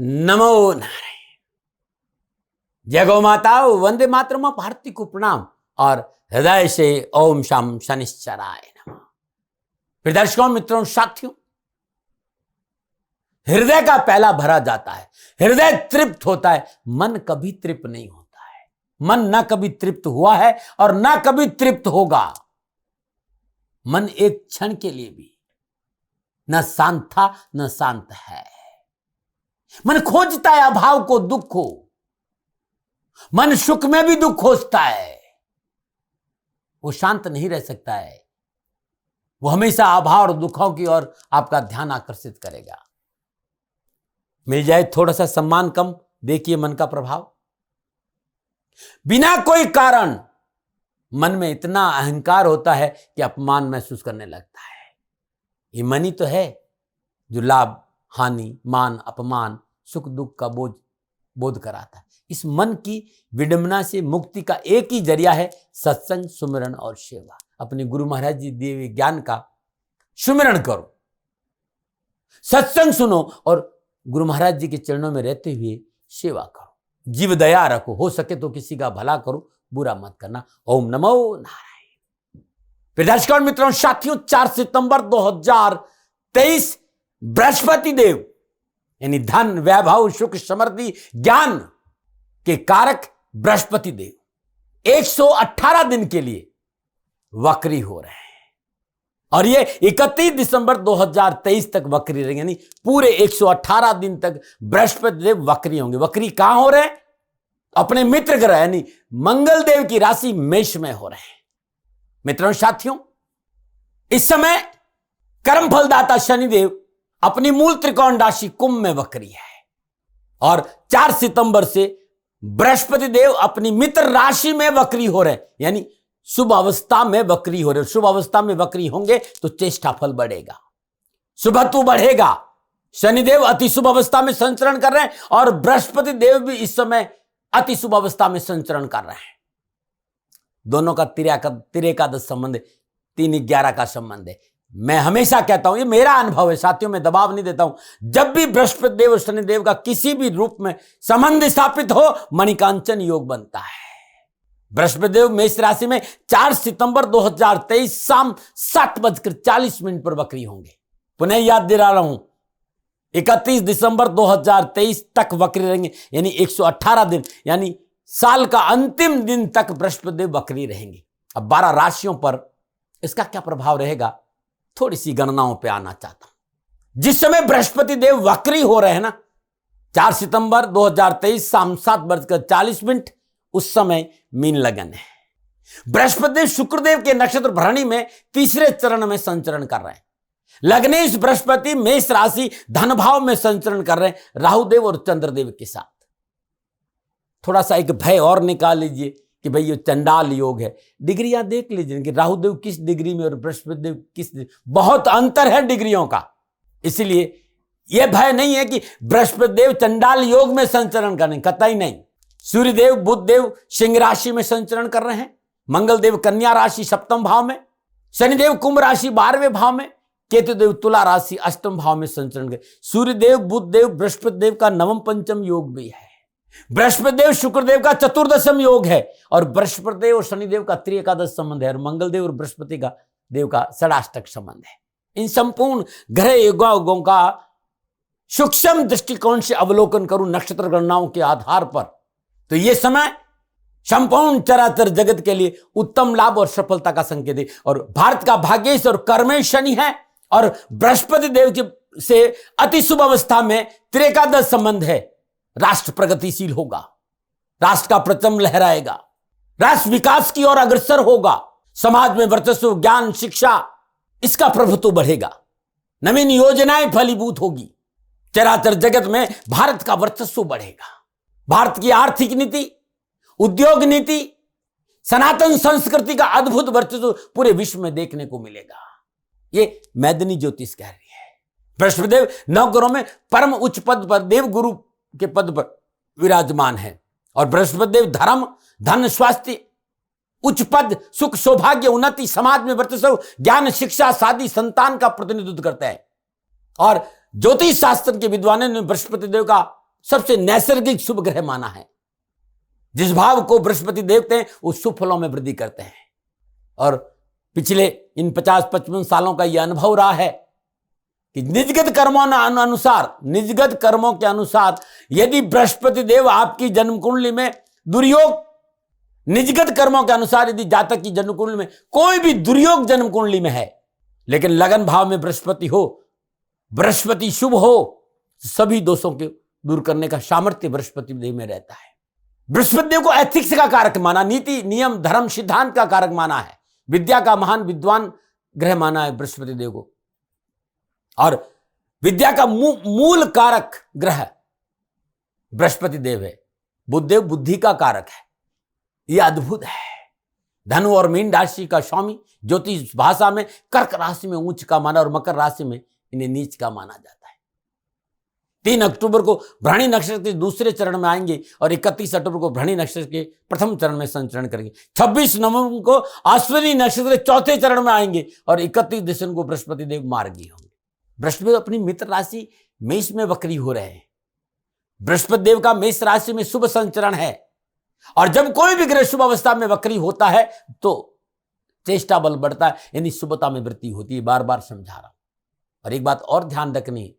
नमो नारायण। जय गौ माता, वंदे मातरम, भारती को प्रणाम और हृदय से ओम शम शनिश्चराय नमः। प्रिय दर्शकों, मित्रों, साथियों, हृदय का पहला भरा जाता है, हृदय तृप्त होता है, मन कभी तृप्त नहीं होता है। मन ना कभी तृप्त हुआ है और ना कभी तृप्त होगा। मन एक क्षण के लिए भी न शांत था न शांत है। मन खोजता है अभाव को, दुख को। मन सुख में भी दुख खोजता है। वो शांत नहीं रह सकता है। वो हमेशा अभाव और दुखों की ओर आपका ध्यान आकर्षित करेगा। मिल जाए थोड़ा सा सम्मान कम, देखिए मन का प्रभाव। बिना कोई कारण मन में इतना अहंकार होता है कि अपमान महसूस करने लगता है। ये मन ही तो है जो लाभ, हानि, मान, अपमान, सुख दुख का बोध कराता है। इस मन की विडंबना से मुक्ति का एक ही जरिया है सत्संग, सुमिरन और सेवा। अपने गुरु महाराज जी दिए हुए ज्ञान का सुमिरन करो, सत्संग सुनो और गुरु महाराज जी के चरणों में रहते हुए सेवा करो। जीव दया रखो, हो सके तो किसी का भला करो, बुरा मत करना। ओम नमो नारायण। प्रिय दर्शकों, मित्रों, साथियों, 4 सितंबर 2023 बृहस्पति देव यानी धन, वैभव, सुख, समृद्धि, ज्ञान के कारक बृहस्पति देव 118 दिन के लिए वक्री हो रहे हैं और ये 31 दिसंबर 2023 तक वक्री रहेंगे। यानी पूरे 118 दिन तक बृहस्पति देव वक्री होंगे। वक्री कहां हो रहे हैं? अपने मित्र ग्रह यानी मंगल देव की राशि मेष में हो रहे हैं। मित्रों, साथियों, इस समय कर्म फलदाता शनिदेव अपनी मूल त्रिकोण राशि कुंभ में वक्री है और 4 सितंबर से बृहस्पति देव अपनी मित्र राशि में वक्री हो रहे हैं। यानी शुभ अवस्था में वक्री हो रहे। शुभ अवस्था में वक्री होंगे तो चेष्टा फल बढ़ेगा, शुभत्व बढ़ेगा। शनिदेव अति शुभ अवस्था में संचरण कर रहे हैं और बृहस्पति देव भी इस समय अति शुभ अवस्था में संचरण कर रहे हैं। दोनों का तिरेकादश संबंध है, 3-11 का संबंध है। मैं हमेशा कहता हूं, ये मेरा अनुभव है साथियों, मैं दबाव नहीं देता हूं। जब भी बृहस्पति देव और शनिदेव का किसी भी रूप में संबंध स्थापित हो, मणिकांचन योग बनता है। बृहस्पति देव मेष राशि में 4 सितंबर 2023 शाम 7:40 पर वक्री होंगे। पुनः याद दिला रहा हूं, 31 दिसंबर 2023 तक वक्री रहेंगे। यानी 118 दिन, यानी साल का अंतिम दिन तक बृहस्पति देव वक्री रहेंगे। अब 12 राशियों पर इसका क्या प्रभाव रहेगा, थोड़ी सी गणनाओं पे आना चाहता हूं। जिस समय बृहस्पति देव वक्री हो रहे हैं ना, 4 सितंबर 2023 शाम 7:40, उस समय मीन लगन है। बृहस्पति देव शुक्रदेव के नक्षत्र भरणी में तीसरे चरण में संचरण कर रहे हैं। लग्नेश बृहस्पति मेष राशि धन भाव में संचरण कर रहे हैं राहुदेव और चंद्रदेव के साथ। थोड़ा सा एक भय और निकाल लीजिए कि भाई ये चंडाल योग है। डिग्रियां देख लीजिए कि राहुदेव किस डिग्री में और बृहस्पति देव किस, बहुत अंतर है डिग्रियों का। इसलिए यह भय नहीं है कि बृहस्पति देव चंडाल योग में संचरण करें, कतई नहीं। सूर्यदेव बुध देव सिंह राशि में संचरण कर रहे हैं, मंगल देव कन्या राशि 7वें भाव में, शनिदेव कुंभ राशि 12वें भाव में, केतुदेव तुला राशि 8वें भाव में संचरण कर। सूर्यदेव बुध देव बृहस्पति देव का 9व पंचम योग भी है। बृहस्पति देव शुक्रदेव का 4दशम योग है और बृहस्पति देव और शनिदेव का त्रिएकादश संबंध है और मंगल देव और बृहस्पति का देव का षडाष्टक संबंध है। इन संपूर्ण ग्रह योगों का सूक्ष्म दृष्टिकोण से अवलोकन करूं नक्षत्र गणनाओं के आधार पर, तो यह समय संपूर्ण चराचर जगत के लिए उत्तम लाभ और सफलता का संकेत है। और भारत का भाग्येश और कर्मेश शनि है और बृहस्पति देव के से अति शुभ अवस्था में त्रिएकादश संबंध है। राष्ट्र प्रगतिशील होगा, राष्ट्र का परचम लहराएगा, राष्ट्र विकास की ओर अग्रसर होगा, समाज में वर्चस्व, ज्ञान, शिक्षा, इसका प्रभुत्व बढ़ेगा, नवीन योजनाएं फलीभूत होगी, चराचर जगत में भारत का वर्चस्व बढ़ेगा। भारत की आर्थिक नीति, उद्योग नीति, सनातन संस्कृति का अद्भुत वर्चस्व पूरे विश्व में देखने को मिलेगा। ये मैदनी ज्योतिष कह रही है। बृहस्पति देव 9 ग्रहों में परम उच्च पद पर देव गुरु के पद पर विराजमान है और बृहस्पति देव धर्म, धन, स्वास्थ्य, उच्च पद, सुख, सौभाग्य, उन्नति, समाज में वर्चस्व, ज्ञान, शिक्षा, शादी, संतान का प्रतिनिधित्व करता है। और ज्योतिष शास्त्र के विद्वानों ने बृहस्पति देव का सबसे नैसर्गिक शुभ ग्रह माना है। जिस भाव को बृहस्पति देखते हैं उस शुभ फलों में वृद्धि करते हैं। और पिछले इन 50-55 सालों का यह अनुभव रहा है कि निजगत कर्मों के अनुसार यदि बृहस्पति देव आपकी जन्म कुंडली में दुर्योग, निजगत कर्मों के अनुसार यदि जातक की जन्म कुंडली में कोई भी दुर्योग जन्म कुंडली में है, लेकिन लगन भाव में बृहस्पति हो, बृहस्पति शुभ हो, सभी दोषों के दूर करने का सामर्थ्य बृहस्पति देव में रहता है। बृहस्पति देव को एथिक्स का कारक माना, नीति नियम धर्म सिद्धांत का कारक माना है, विद्या का महान विद्वान ग्रह माना है बृहस्पति देव को, और विद्या का मूल कारक ग्रह बृहस्पति देव है। बुध देव बुद्धि का कारक है। यह अद्भुत है। धनु और मीन राशि का स्वामी ज्योतिष भाषा में कर्क राशि में उच्च का माना और मकर राशि में इन्हें नीच का माना जाता है। 3 अक्टूबर को भरणी नक्षत्र के दूसरे चरण में आएंगे और 31 अक्टूबर को भरणी नक्षत्र के प्रथम चरण में संचरण करेंगे। 26 नवंबर को अश्विनी नक्षत्र के चौथे चरण में आएंगे और 31 दिसंबर को बृहस्पति देव मार्गी होंगे। बृहस्पति अपनी मित्र राशि मेष में वक्री हो रहे हैं। बृहस्पति देव का मेष राशि में शुभ संचरण है, और जब कोई भी ग्रह शुभ अवस्था में वक्री होता है तो चेष्टा बल बढ़ता है, यानी शुभता में वृद्धि होती है। बार बार समझा रहा हूं। और एक बात और ध्यान रखनी,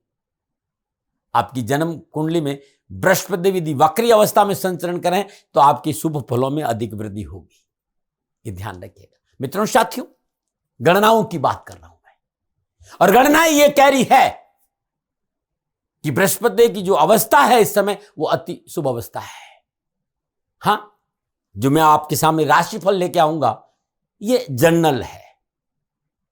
आपकी जन्म कुंडली में बृहस्पति देव यदि वक्री अवस्था में संचरण करें तो आपके शुभ फलों में अधिक वृद्धि होगी। ये ध्यान रखिएगा मित्रों। साथियों, गणनाओं की बात कर रहा हूं मैं, और गणनाएं ये कह रही है कि बृहस्पति देव की जो अवस्था है इस समय वो अति शुभ अवस्था है। हां, जो मैं आपके सामने राशिफल लेके आऊंगा ये जनरल है।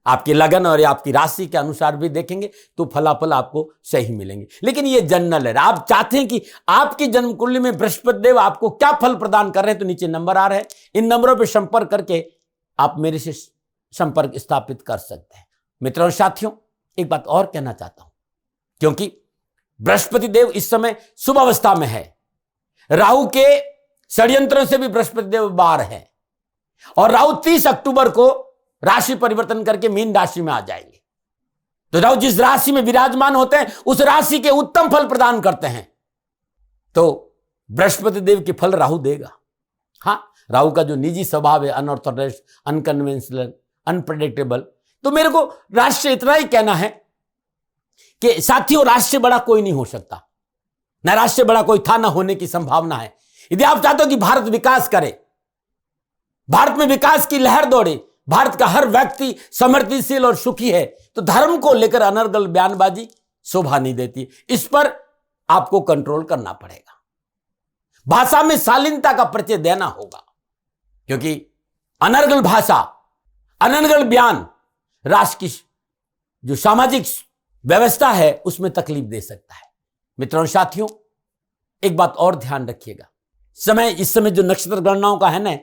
आपके लगन और आपकी राशि के अनुसार भी देखेंगे तो फलाफल आपको सही मिलेंगे, लेकिन ये जनरल है। आप चाहते हैं कि आपकी जन्म कुंडली में बृहस्पति देव आपको क्या फल प्रदान कर रहे हैं, तो नीचे नंबर आ रहे हैं। इन नंबरों पर संपर्क करके आप मेरे से संपर्क स्थापित कर सकते हैं। मित्रों और साथियों, एक बात और कहना चाहता हूं, क्योंकि बृहस्पति देव इस समय शुभ अवस्था में है, राहु के षड्यंत्रों से भी बृहस्पति देव बाहर है, और राहु 30 अक्टूबर को राशि परिवर्तन करके मीन राशि में आ जाएंगे। तो राहु जिस राशि में विराजमान होते हैं उस राशि के उत्तम फल प्रदान करते हैं, तो बृहस्पति देव के फल राहु देगा। हां, राहु का जो निजी स्वभाव है, अनऑर्थोडॉक्स, अनकन्वेंशनल, अनप्रेडिक्टेबल, तो मेरे को राष्ट्र से इतना ही कहना है कि साथियों, राष्ट्र से बड़ा कोई नहीं हो सकता, न राष्ट्र से बड़ा कोई था, न होने की संभावना है। यदि आप चाहते हो कि भारत विकास करे, भारत में विकास की लहर दौड़े, भारत का हर व्यक्ति समृद्धिशील और सुखी है, तो धर्म को लेकर अनर्गल बयानबाजी शोभा नहीं देती। इस पर आपको कंट्रोल करना पड़ेगा। भाषा में शालीनता का परिचय देना होगा, क्योंकि अनर्गल भाषा, अनर्गल बयान राष्ट्र की जो सामाजिक व्यवस्था है उसमें तकलीफ दे सकता है। मित्रों और साथियों, एक बात और ध्यान रखिएगा, इस समय जो नक्षत्र गणनाओं का है ना,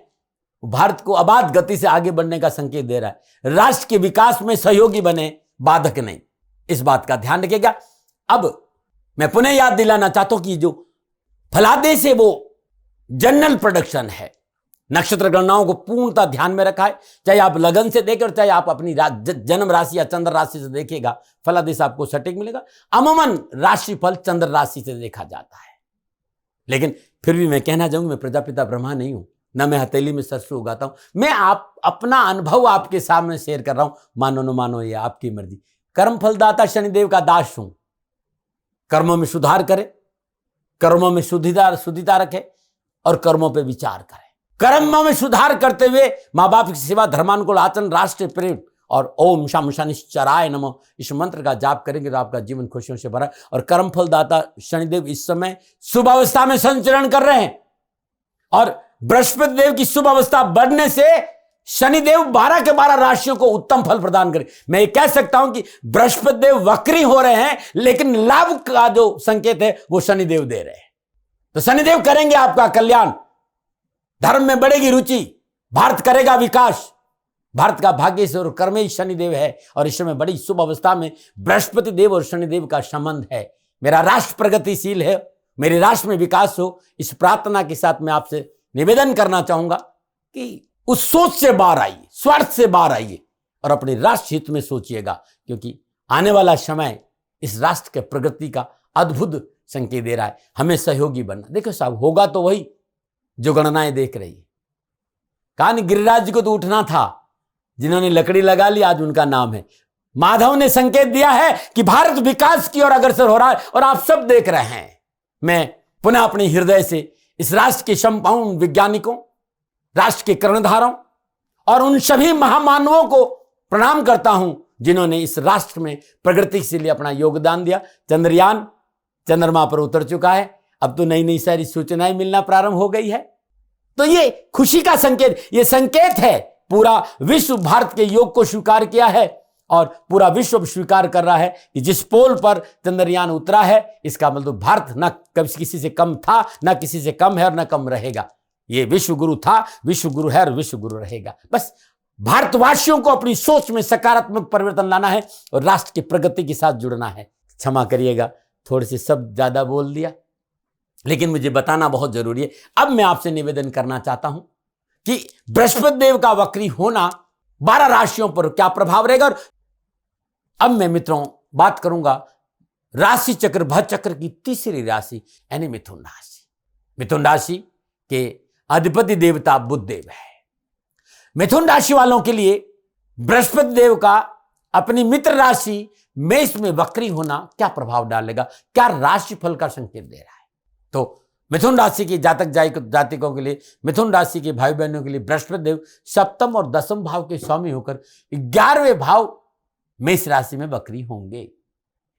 भारत को अबाध गति से आगे बढ़ने का संकेत दे रहा है। राष्ट्र के विकास में सहयोगी बने, बाधक नहीं। इस बात का ध्यान रखिएगा। अब मैं पुनः याद दिलाना चाहता हूं कि जो फलादेश है वो जनरल प्रोडक्शन है। नक्षत्र गणनाओं को पूर्णतः ध्यान में रखा है, चाहे आप लगन से देखें और चाहे आप अपनी जन्म राशि या चंद्र राशि से देखेगा, फलादेश आपको सटीक मिलेगा। अमूमन राशिफल चंद्र राशि से देखा जाता है, लेकिन फिर भी मैं कहना चाहूंगा, मैं प्रजापिता ब्रह्मा नहीं हूं, न मैं हथेली में सरसों उगाता हूं। मैं अपना अनुभव आपके सामने शेयर कर रहा हूं। मानो न मानो, ये आपकी मर्जी। कर्म फलदाता शनिदेव का दास हूं। कर्मों में सुधार करें, कर्मों में शुद्धिता रखें और कर्मों पर विचार करें। कर्मों में सुधार करते हुए माँ बाप की सेवा, धर्मानुकूल आचरण, राष्ट्र प्रेम और ओम शम शनिश्चराय नमः इस मंत्र का जाप करेंगे तो आपका जीवन खुशियों से भरा। और कर्म फलदाता शनिदेव इस समय शुभ अवस्था में संचरण कर रहे हैं, और बृहस्पति देव की शुभ अवस्था बढ़ने से शनिदेव 12 के 12 राशियों को उत्तम फल प्रदान करें। मैं ये कह सकता हूं कि बृहस्पति देव वक्री हो रहे हैं, लेकिन लाभ का जो संकेत है वो शनिदेव दे रहे हैं। तो शनिदेव करेंगे आपका कल्याण, धर्म में बढ़ेगी रुचि, भारत करेगा विकास। भारत का भाग्येश्वर और कर्मेश शनिदेव है, और इस समय बड़ी शुभ अवस्था में बृहस्पति देव और शनिदेव का संबंध है। मेरा राष्ट्र प्रगतिशील है, मेरे राष्ट्र में विकास हो, इस प्रार्थना के साथ मैं आपसे निवेदन करना चाहूंगा कि उस सोच से बाहर आइए, स्वार्थ से बाहर आइए और अपने राष्ट्र हित में सोचिएगा, क्योंकि आने वाला समय इस राष्ट्र के प्रगति का अद्भुत संकेत दे रहा है, हमें सहयोगी बनना। देखो साहब, होगा तो वही जो गणनाएं देख रही है। कहा नहीं, गिरिराज जी को तो उठना था, जिन्होंने लकड़ी लगा ली आज उनका नाम है। माधव ने संकेत दिया है कि भारत विकास की ओर अग्रसर हो रहा है और आप सब देख रहे हैं। मैं पुनः अपने हृदय से इस राष्ट्र के संपूर्ण वैज्ञानिकों, राष्ट्र के कर्णधारों और उन सभी महामानवों को प्रणाम करता हूं जिन्होंने इस राष्ट्र में प्रगति के लिए अपना योगदान दिया। चंद्रयान चंद्रमा पर उतर चुका है, अब तो नई नई सारी सूचनाएं मिलना प्रारंभ हो गई है। तो ये खुशी का संकेत, ये संकेत है, पूरा विश्व भारत के योग को स्वीकार किया है और पूरा विश्व स्वीकार कर रहा है कि जिस पोल पर चंद्रयान उतरा है, इसका मतलब भारत न कभी किसी से कम था, न किसी से कम है और न कम रहेगा। ये विश्व गुरु था, विश्व गुरु है और विश्व गुरु रहेगा। बस भारतवासियों को अपनी सोच में सकारात्मक परिवर्तन लाना है और राष्ट्र की प्रगति के साथ जुड़ना है। क्षमा करिएगा, थोड़े से शब्द ज्यादा बोल दिया, लेकिन मुझे बताना बहुत जरूरी है। अब मैं आपसे निवेदन करना चाहता हूं कि बृहस्पति देव का वक्री होना 12 राशियों पर क्या प्रभाव रहेगा। और अब मैं मित्रों बात करूंगा राशि चक्र भर चक्र की तीसरी राशि यानी मिथुन राशि। मिथुन राशि के अधिपति देवता बुध देव है। मिथुन राशि वालों के लिए बृहस्पति देव का अपनी मित्र राशि मेष में वक्री होना क्या प्रभाव डालेगा, क्या राशिफल का संकेत दे रहा है। तो मिथुन राशि के जातकों के लिए, मिथुन राशि के भाई बहनों के लिए बृहस्पति देव सप्तम और दसम भाव के स्वामी होकर 11वें भाव मेष राशि में वक्री होंगे।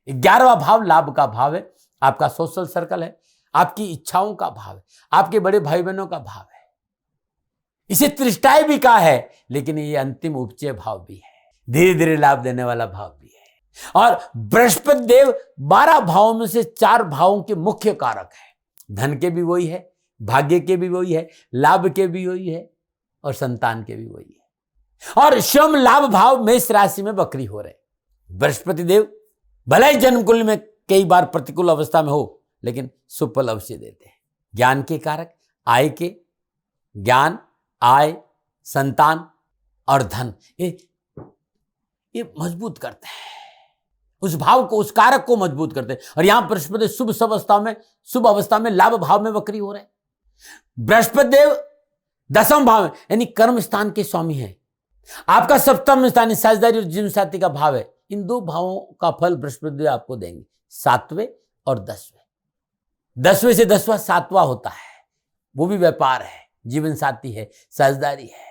11वां भाव लाभ का भाव है, आपका सोशल सर्कल है, आपकी इच्छाओं का भाव है, आपके बड़े भाई बहनों का भाव है। इसे त्रिष्टाय भी कहा है, लेकिन ये अंतिम उपचय भाव भी है, धीरे धीरे लाभ देने वाला भाव भी है। और बृहस्पति देव 12 भावों में से 4 भावों के मुख्य कारक है। धन के भी वही है, भाग्य के भी वही है, लाभ के भी वही है और संतान के भी वही है। और श्रम लाभ भाव मेष राशि में वक्री हो रहे। बृहस्पति देव भले ही जन्मकुंडली में कई बार प्रतिकूल अवस्था में हो, लेकिन सुफल अवश्य देते हैं। ज्ञान के कारक, आय के, ज्ञान, आय, संतान और धन, ये मजबूत करते हैं, उस भाव को, उस कारक को मजबूत करते हैं। और यहां बृहस्पति शुभ अवस्था में लाभ भाव में वक्री हो रहे हैं। बृहस्पति देव 10वें भाव में यानी कर्म स्थान के स्वामी है। आपका सप्तम स्थान साझेदारी और जीवन साथी का भाव है। इन 2 भावों का फल बृहस्पति देव आपको देंगे, 7वें और 10वें। 10वें से 10वां 7वां होता है, वो भी व्यापार है, जीवन साथी है, साझेदारी है।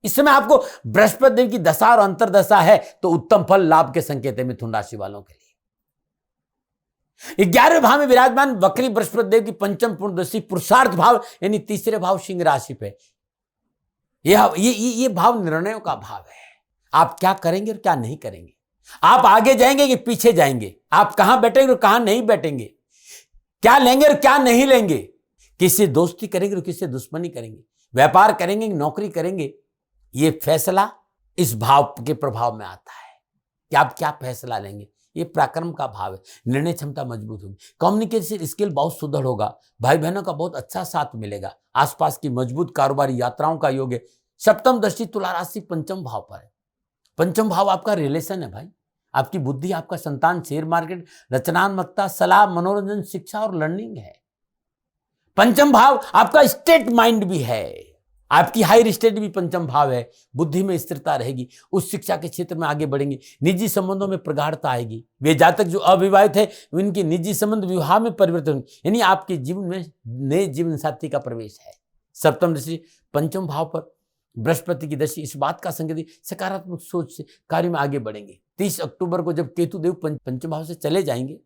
इस समय आपको बृहस्पति देव की दशा और अंतरदशा है तो उत्तम फल लाभ के संकेत है मिथुन राशि वालों के लिए। 11वें भाव में विराजमान वक्री बृहस्पति देव की पंचम पूर्ण दृष्टि पुरुषार्थ भाव यानी तीसरे भाव सिंह राशि पे। ये भाव निर्णयों का भाव है। आप क्या करेंगे और क्या नहीं करेंगे, आप आगे जाएंगे कि पीछे जाएंगे, आप कहां बैठेंगे और कहां नहीं बैठेंगे, क्या लेंगे और क्या नहीं लेंगे, किससे दोस्ती करेंगे और किससे दुश्मनी करेंगे, व्यापार करेंगे कि नौकरी करेंगे। ये फैसला इस भाव के प्रभाव में आता है कि आप क्या फैसला लेंगे। ये पराक्रम का भाव है, निर्णय क्षमता मजबूत होगी, कम्युनिकेशन स्किल बहुत सुदृढ़ होगा, भाई बहनों का बहुत अच्छा साथ मिलेगा, आसपास की मजबूत कारोबारी यात्राओं का योग है। सप्तम दृष्टि तुला राशि पंचम भाव पर है। पंचम भाव आपका रिलेशन है भाई, आपकी बुद्धि, आपका संतान, शेयर मार्केट, रचनात्मकता, सलाह, मनोरंजन, शिक्षा और लर्निंग है। पंचम भाव आपका स्टेट माइंड भी है, आपकी हायर स्टेट भी पंचम भाव है। बुद्धि में स्थिरता रहेगी, उस शिक्षा के क्षेत्र में आगे बढ़ेंगे, निजी संबंधों में प्रगाढ़ता आएगी। वे जातक जो अविवाहित है उनके निजी संबंध विवाह में परिवर्तन, यानी आपके जीवन में नए जीवन साथी का प्रवेश है। सप्तम दृष्टि पंचम भाव पर बृहस्पति की दृष्टि इस बात का संकेत, सकारात्मक सोच से कार्य में आगे बढ़ेंगे। 30 अक्टूबर को जब केतु देव पंचम भाव से चले जाएंगे,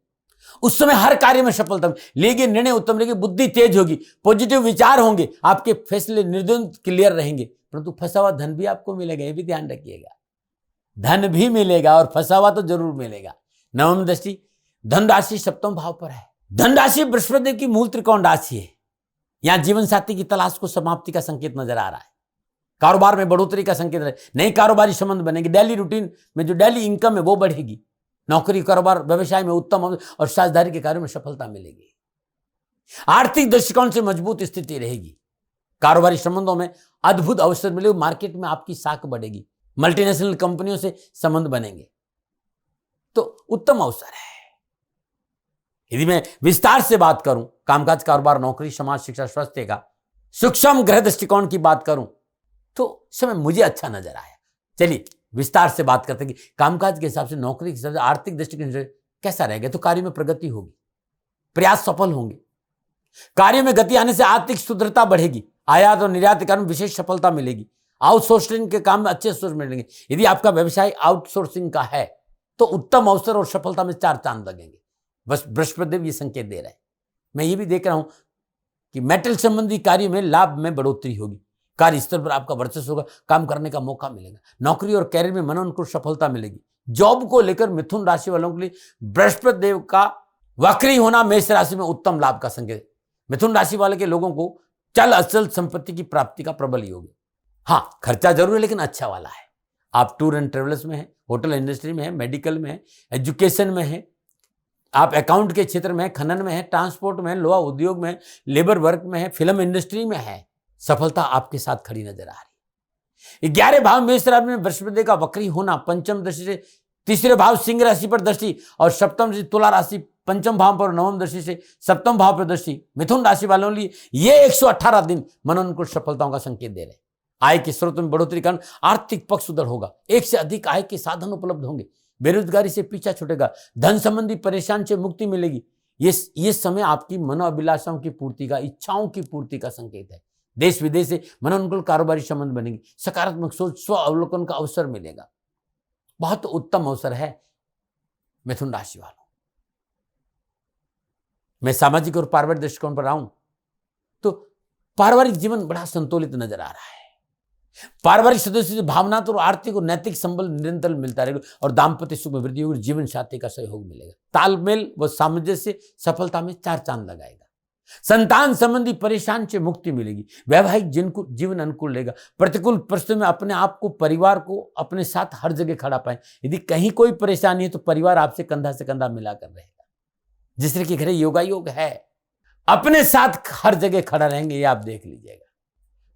उस समय हर कार्य में सफलता लेगी, निर्णय उत्तम लेगी, बुद्धि तेज होगी, पॉजिटिव विचार होंगे, आपके फैसले निर्णय क्लियर रहेंगे। परंतु फंसा हुआ धन भी आपको मिलेगा, ये भी ध्यान रखिएगा। धन भी मिलेगा और फंसा हुआ तो जरूर मिलेगा। नवम दृष्टि धन राशि सप्तम भाव पर है। धन राशि बृहस्पति देव की मूल त्रिकोण राशि है। यहां जीवन साथी की तलाश को समाप्ति का संकेत नजर आ रहा है, कारोबार में बढ़ोतरी का संकेत है, नई कारोबारी संबंध बनेंगे, डेली रूटीन में जो डेली इनकम है वो बढ़ेगी, नौकरी, कारोबार, व्यवसाय में उत्तम और साझेदारी के कार्यों में सफलता मिलेगी। आर्थिक दृष्टिकोण से मजबूत स्थिति रहेगी, कारोबारी संबंधों में अद्भुत अवसर मिलेगा, मार्केट में आपकी साख बढ़ेगी, मल्टीनेशनल कंपनियों से संबंध बनेंगे, तो उत्तम अवसर है। यदि मैं विस्तार से बात करूं, कामकाज, कारोबार, नौकरी, समाज, शिक्षा, स्वास्थ्य का सूक्ष्म ग्रह दृष्टिकोण की बात करूं तो समय मुझे अच्छा नजर आया। चलिए विस्तार से बात करते हैं कि कामकाज के हिसाब से, नौकरी के हिसाब से, आर्थिक दृष्टिकोण से कैसा रहेगा। तो कार्य में प्रगति होगी, प्रयास सफल होंगे, कार्य में गति आने से आर्थिक सुदृढ़ता बढ़ेगी, आयात और निर्यात के कारण विशेष सफलता मिलेगी, आउटसोर्सिंग के काम में अच्छे अवसर मिलेंगे। यदि आपका व्यवसाय आउटसोर्सिंग का है तो उत्तम अवसर और सफलता में 4 चांद लगेंगे। बस बृहस्पति देव ये संकेत दे रहे हैं। मैं ये भी देख रहा हूं कि मेटल संबंधी कार्य में लाभ में बढ़ोतरी होगी, कार्य स्तर पर आपका वर्चस्व होगा, काम करने का मौका मिलेगा, नौकरी और कैरियर में मनोनुकूल सफलता मिलेगी। जॉब को लेकर मिथुन राशि वालों के लिए बृहस्पति देव का वक्री होना मेष राशि में उत्तम लाभ का संकेत। मिथुन राशि वाले के लोगों को चल अचल संपत्ति की प्राप्ति का प्रबल योग है। हाँ, खर्चा जरूर है लेकिन अच्छा वाला है। आप टूर एंड ट्रेवल्स में है, होटल इंडस्ट्री में है, मेडिकल में है, एजुकेशन में है, आप अकाउंट के क्षेत्र में है, खनन में है, ट्रांसपोर्ट में है, लोहा उद्योग में है, लेबर वर्क में है, फिल्म इंडस्ट्री में है, सफलता आपके साथ खड़ी नजर आ रही है। 11 भाव मेष राशि में बृहस्पति का वक्री होना, पंचम दृष्टि से तीसरे भाव सिंह राशि पर दृष्टि और सप्तम दृष्टि तुला राशि, पंचम भाव पर नवम दृष्टि से सप्तम भाव पर दृष्टि मिथुन राशि वालों के लिए ये 118 दिन मनोनुकूल सफलताओं का संकेत दे रहे हैं। आय के स्रोत में बढ़ोतरी कारण आर्थिक पक्ष सुदृढ़ होगा, एक से अधिक आय के साधन उपलब्ध होंगे, बेरोजगारी से पीछा छूटेगा, धन संबंधी परेशान से मुक्ति मिलेगी। ये समय आपकी मनोअभिलाषाओं की पूर्ति का, इच्छाओं की पूर्ति का संकेत है। देश विदेश से मनोनुकूल कारोबारी संबंध बनेगी, सकारात्मक सोच, स्व अवलोकन का अवसर मिलेगा। बहुत उत्तम अवसर है मिथुन राशि वालों। मैं सामाजिक और पारिवारिक दृष्टिकोण पर आऊं तो पारिवारिक जीवन बड़ा संतुलित नजर आ रहा है। पारिवारिक सदस्यों से भावना तो आर्थिक और नैतिक संबल निरंतर मिलता रहेगा और दाम्पत्य सुख में वृद्धि होगी, जीवन साथी का सहयोग मिलेगा। तालमेल व सामंजस्य सफलता में 4 चांद लगाएगा। संतान संबंधी परेशान से मुक्ति मिलेगी, वैवाहिक जीवन अनुकूल रहेगा। प्रतिकूल परिस्थितियों में अपने आप को, परिवार को अपने साथ हर जगह खड़ा पाए। यदि कहीं कोई परेशानी है तो परिवार आपसे कंधा से कंधा मिलाकर रहेगा। जिस तरह के घरे योगायोग है, अपने साथ हर जगह खड़ा रहेंगे, ये आप देख लीजिएगा।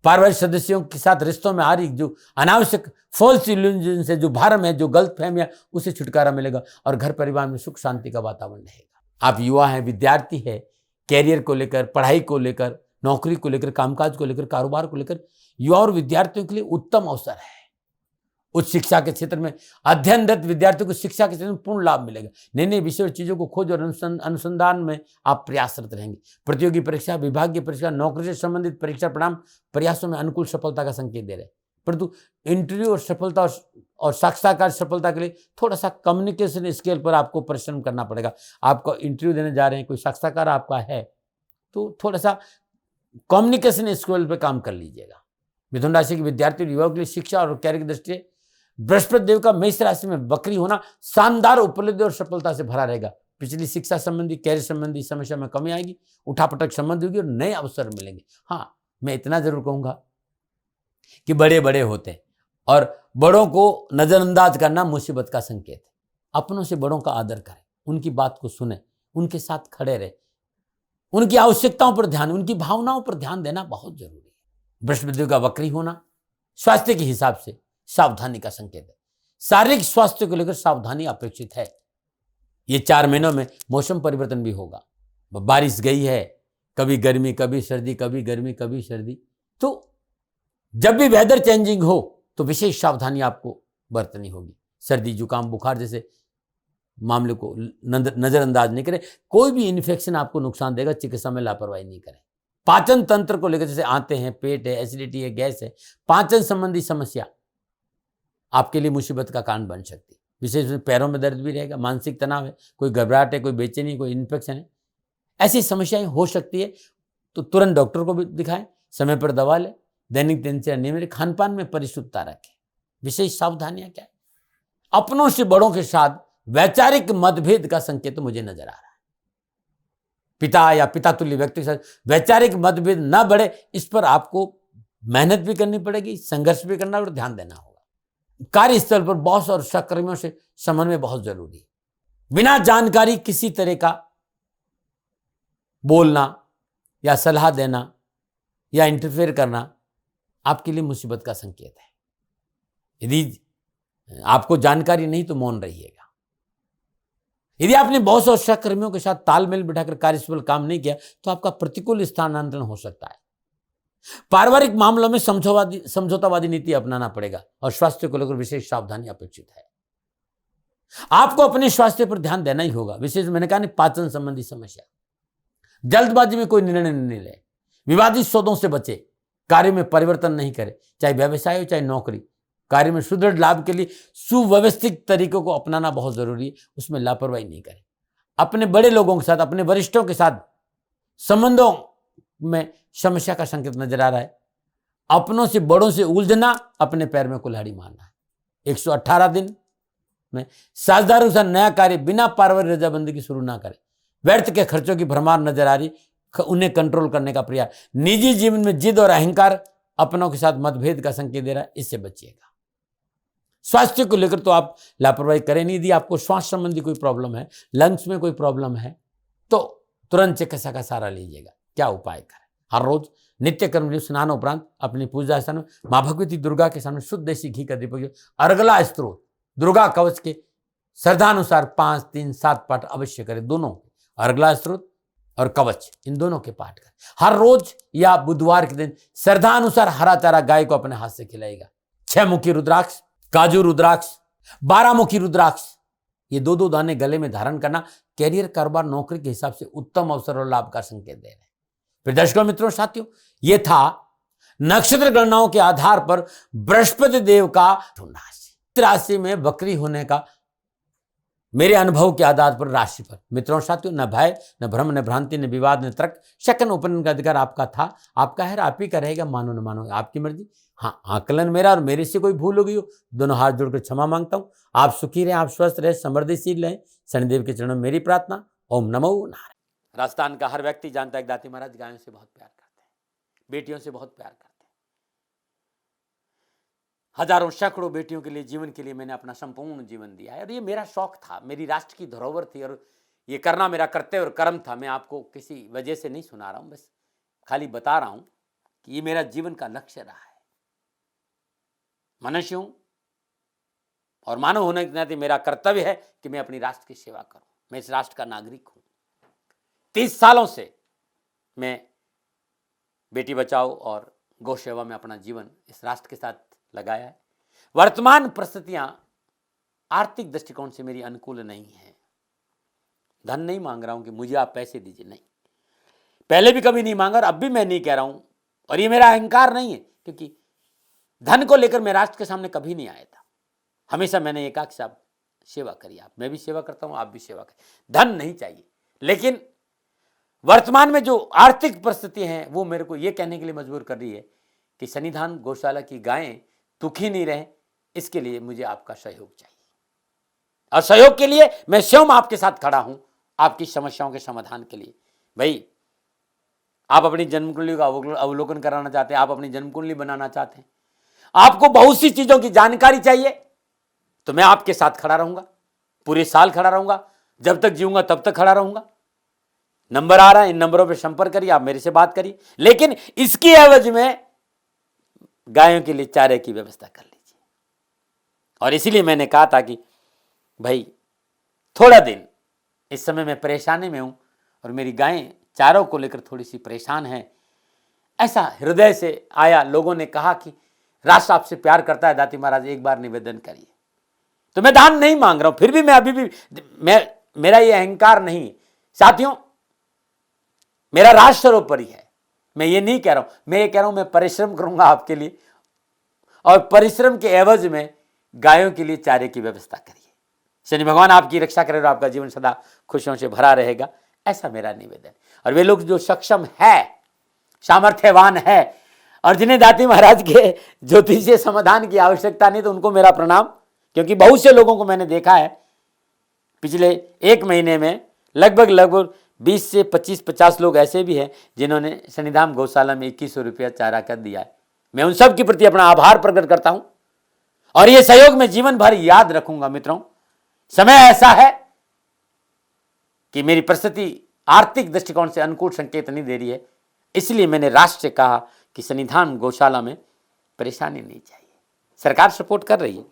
पारिवारिक सदस्यों के साथ रिश्तों में आ रही जो अनावश्यक फॉल्स इल्यूजन से जो भ्रम है, जो गलतफहमियां, उसे छुटकारा मिलेगा और घर परिवार में सुख शांति का वातावरण रहेगा। आप युवा हैं, विद्यार्थी है, कैरियर को लेकर, पढ़ाई को लेकर, नौकरी को लेकर, कामकाज को लेकर, कारोबार को लेकर युवा और विद्यार्थियों के लिए उत्तम अवसर है। उच्च शिक्षा के क्षेत्र में अध्ययनरत विद्यार्थियों को शिक्षा के क्षेत्र में पूर्ण लाभ मिलेगा। नए नए विषय और चीजों को खोज और अनुसंधान में आप प्रयासरत रहेंगे। प्रतियोगी परीक्षा, विभागीय परीक्षा, नौकरी से संबंधित परीक्षा परिणाम प्रयासों में अनुकूल सफलता का संकेत दे रहे हैं। परंतु इंटरव्यू और सफलता और साक्षात्कार सफलता के लिए थोड़ा सा कम्युनिकेशन स्किल पर आपको परिश्रम करना पड़ेगा। आपको इंटरव्यू देने जा रहे हैं, कोई साक्षात्कार आपका है तो थोड़ा सा कम्युनिकेशन स्किल पर काम कर लीजिएगा। मिथुन राशि के विद्यार्थी और युवाओं के लिए शिक्षा और कैरियर की दृष्टि से बृहस्पति देव का मेष राशि में वक्री होना शानदार उपलब्धि और सफलता से भरा रहेगा। पिछली शिक्षा संबंधी, कैरियर संबंधी समस्या में कमी आएगी, उठापटक संबंध होगी और नए अवसर मिलेंगे। हाँ, मैं इतना जरूर कहूंगा कि बड़े बड़े होते हैं और बड़ों को नजरअंदाज करना मुसीबत का संकेत है। अपनों से बड़ों का आदर करें, उनकी बात को सुने, उनके साथ खड़े रहे, उनकी आवश्यकताओं पर ध्यान, उनकी भावनाओं पर ध्यान देना बहुत जरूरी है। बृहस्पति देव का वक्री होना स्वास्थ्य के हिसाब से सावधानी का संकेत है। शारीरिक स्वास्थ्य को लेकर सावधानी अपेक्षित है। ये 4 महीनों में मौसम परिवर्तन भी होगा। बारिश गई है, कभी गर्मी कभी सर्दी, कभी गर्मी कभी सर्दी। तो जब भी वेदर चेंजिंग हो तो विशेष सावधानी आपको बरतनी होगी। सर्दी, जुकाम, बुखार जैसे मामले को नजरअंदाज नहीं करें। कोई भी इन्फेक्शन आपको नुकसान देगा, चिकित्सा में लापरवाही नहीं करें। पाचन तंत्र को लेकर जैसे आंतें हैं, पेट है, एसिडिटी है, गैस है, पाचन संबंधी समस्या आपके लिए मुसीबत का कारण बन सकती है। विशेष रूप से पैरों में दर्द भी रहेगा, मानसिक तनाव है, कोई घबराहट है, कोई बेचैनी, कोई इन्फेक्शन है, ऐसी समस्याएं हो सकती है। तो तुरंत डॉक्टर को भी दिखाएं, समय पर दवा लें, दैनिक दिनचर्या नियमित, खानपान में परिशुद्धता रखें। विशेष सावधानियां क्या है? अपनों से बड़ों के साथ वैचारिक मतभेद का संकेत तो मुझे नजर आ रहा है। पिता या पिता तुल्य व्यक्ति के साथ वैचारिक मतभेद न बढ़े, इस पर आपको मेहनत भी करनी पड़ेगी, संघर्ष भी करना और ध्यान देना होगा। कार्यस्थल पर बॉस और सहकर्मियों से समन्वय बहुत जरूरी है। बिना जानकारी किसी तरह का बोलना या सलाह देना या इंटरफेयर करना आपके लिए मुसीबत का संकेत है। यदि आपको जानकारी नहीं तो मौन रहिएगा। यदि आपने बॉस और सहकर्मियों के साथ तालमेल बिठाकर कार्यस्थल काम नहीं किया तो आपका प्रतिकूल स्थानांतरण हो सकता है। पारिवारिक मामलों में समझौतावादी नीति अपनाना पड़ेगा और स्वास्थ्य को लेकर विशेष सावधानी अपेक्षित है। आपको अपने स्वास्थ्य पर ध्यान देना ही होगा। विशेष मैंने कहा नहीं, पाचन संबंधी समस्या, जल्दबाजी में कोई निर्णय नहीं ले, विवादित सौदों से बचे, कार्य में परिवर्तन नहीं करे, चाहे व्यवसाय हो चाहे नौकरी। कार्य में सुदृढ़ लाभ के लिए सुव्यवस्थित तरीकों को अपनाना बहुत जरूरी है, उसमें लापरवाही नहीं करें। अपने बड़े लोगों के साथ, अपने वरिष्ठों के साथ संबंधों में समस्या का संकेत नजर आ रहा है। अपनों से बड़ों से उलझना, अपने पैर में कुल्हाड़ी मारना है। 118 दिन में साझेदारों से नया कार्य बिना पारिवारिक रजामंदी की शुरू ना करें। व्यर्थ के खर्चों की भरमार नजर आ रही, उन्हें कंट्रोल करने का प्रयास। निजी जीवन में जिद और अहंकार अपनों के साथ मतभेद का संकेत दे रहा है, इससे बचिएगा। स्वास्थ्य को लेकर तो आप लापरवाही करें नहीं। यदि आपको श्वास संबंधी कोई प्रॉब्लम है, लंग्स में कोई प्रॉब्लम है, तो तुरंत चिकित्सा का सहारा लीजिएगा। क्या उपाय करें? हर रोज नित्य कर्म स्नान उपरांत अपनी पूजा स्थान में मां भगवती दुर्गा के सामने शुद्ध देसी घी का दीपक, अर्गला स्त्रोत, दुर्गा कवच के श्रद्धानुसार 5, 3, 7 पाठ अवश्य करें। दोनों अर्गला स्त्रोत और कवच, इन दोनों के पाठ करें। हर रोज या बुधवार के दिन श्रद्धानुसार हरा चारा गाय को अपने हाथ से खिलाएगा। 6 मुखी रुद्राक्ष, काजू रुद्राक्ष, 12 मुखी रुद्राक्ष, ये 2-2 दाने गले में धारण करना कैरियर, कारोबार, नौकरी के हिसाब से उत्तम अवसर और लाभ का संकेत दे रहे हैं। फिर दर्शकों, मित्रों, साथियों, ये था नक्षत्र गणनाओं के आधार पर बृहस्पति देव का राशि में बकरी होने का मेरे अनुभव के आधार पर राशि पर। मित्रों साथियों, न भय, न भ्रम, न भ्रांति, न विवाद, न तर्क, शक, न उपनयन का अधिकार आपका था, आपका है, आप ही का रहेगा। मानो न मानो आपकी मर्जी। हाँ, आकलन मेरा और मेरे से कोई भूल हो गई हो, दोनों हाथ जोड़कर क्षमा मांगता हूं। आप सुखी रहें, आप स्वस्थ रहें, समृद्धिशील रहें, शनिदेव के चरणों में मेरी प्रार्थना। ओम नमो नारायण। राजस्थान का हर व्यक्ति जानता है दाती महाराज गायों से बहुत प्यार करते हैं, बेटियों से बहुत प्यार करते हैं। हजारों सैकड़ों बेटियों के लिए, जीवन के लिए मैंने अपना संपूर्ण जीवन दिया है और ये मेरा शौक था, मेरी राष्ट्र की धरोहर थी और ये करना मेरा कर्तव्य और कर्म था। मैं आपको किसी वजह से नहीं सुना रहा हूं, बस खाली बता रहा हूं कि ये मेरा जीवन का लक्ष्य रहा है। मनुष्य हूं और मानव होने के नाते मेरा कर्तव्य है कि मैं अपनी राष्ट्र की सेवा करूं। मैं इस राष्ट्र का नागरिक हूं। 30 सालों से मैं बेटी बचाओ और गौ सेवा में अपना जीवन इस राष्ट्र के साथ लगाया है। वर्तमान परिस्थितियां आर्थिक दृष्टिकोण से मेरी अनुकूल नहीं है। धन नहीं मांग रहा हूं कि मुझे आप पैसे दीजिए, नहीं, पहले भी कभी नहीं मांगा और अब भी मैं नहीं कह रहा हूं। और ये मेरा अहंकार नहीं है, क्योंकि धन को लेकर मैं राष्ट्र के सामने कभी नहीं आया था। हमेशा मैंने ये कहा कि साहब सेवा करिए, आप, मैं भी सेवा करता हूं, आप भी सेवा करें, धन नहीं चाहिए। लेकिन वर्तमान में जो आर्थिक परिस्थिति है वो मेरे को ये कहने के लिए मजबूर कर रही है कि सन्निधान गौशाला की गायें दुखी नहीं रहे, इसके लिए मुझे आपका सहयोग चाहिए। और सहयोग के लिए मैं स्वयं आपके साथ खड़ा हूं, आपकी समस्याओं के समाधान के लिए। भाई, आप अपनी जन्म कुंडली का अवलोकन कराना चाहते हैं, आप अपनी जन्म कुंडली बनाना चाहते हैं, आपको बहुत सी चीजों की जानकारी चाहिए, तो मैं आपके साथ खड़ा रहूंगा, पूरे साल खड़ा रहूंगा, जब तक जीऊंगा तब तक खड़ा रहूंगा। नंबर आ रहा है, इन नंबरों पर संपर्क करिए, आप मेरे से बात करिए, लेकिन इसकी एवज में गायों के लिए चारे की व्यवस्था कर लीजिए। और इसीलिए मैंने कहा था कि भाई थोड़ा दिन, इस समय मैं परेशानी में हूं और मेरी गायें चारों को लेकर थोड़ी सी परेशान हैं। ऐसा हृदय से आया, लोगों ने कहा कि राष्ट्र आपसे प्यार करता है दाती महाराज, एक बार निवेदन करिए। तो मैं दान नहीं मांग रहा हूं, फिर भी मैं अभी भी मेरा ये अहंकार नहीं साथियों, मेरा राष्ट्र सर्वोपरि है। मैं ये नहीं कह रहा हूं, मैं ये कह रहा हूं मैं परिश्रम करूंगा आपके लिए, और परिश्रम के एवज में गायों के लिए चारे की व्यवस्था करिए। शनि भगवान आपकी रक्षा करे और आपका जीवन सदा खुशियों से भरा रहेगा, ऐसा मेरा निवेदन। और वे लोग जो सक्षम है, सामर्थ्यवान है और जिन्हें दाती महाराज के ज्योतिषीय समाधान की आवश्यकता नहीं, तो उनको मेरा प्रणाम। क्योंकि बहुत से लोगों को मैंने देखा है पिछले 1 महीने में, लगभग 20 से 25-50 लोग ऐसे भी हैं जिन्होंने सन्निधान गौशाला में 2100 रुपया चारा कर दिया है। मैं उन सब के प्रति अपना आभार प्रकट करता हूं और यह सहयोग मैं जीवन भर याद रखूंगा। मित्रों, समय ऐसा है कि मेरी परिस्थिति आर्थिक दृष्टिकोण से अनुकूल संकेत नहीं दे रही है, इसलिए मैंने राष्ट्र से कहा कि सन्निधान गौशाला में परेशानी नहीं चाहिए। सरकार सपोर्ट कर रही है,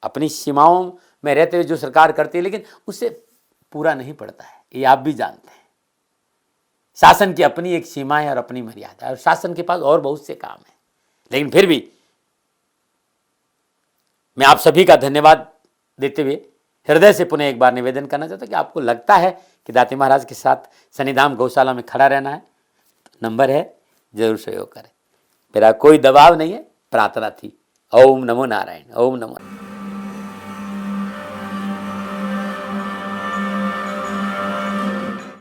अपनी सीमाओं में रहते हुए जो सरकार करती है, लेकिन उससे पूरा नहीं पड़ता है, ये आप भी जानते हैं। शासन की अपनी एक सीमा है और अपनी मर्यादा है, और शासन के पास और बहुत से काम है। लेकिन फिर भी मैं आप सभी का धन्यवाद देते हुए हृदय से पुनः एक बार निवेदन करना चाहता हूं कि आपको लगता है कि दाती महाराज के साथ शनिधाम गौशाला में खड़ा रहना है, तो नंबर है, जरूर सहयोग करें। मेरा कोई दबाव नहीं है, प्रार्थना थी। ओम नमो नारायण, ओम नमो नारायण।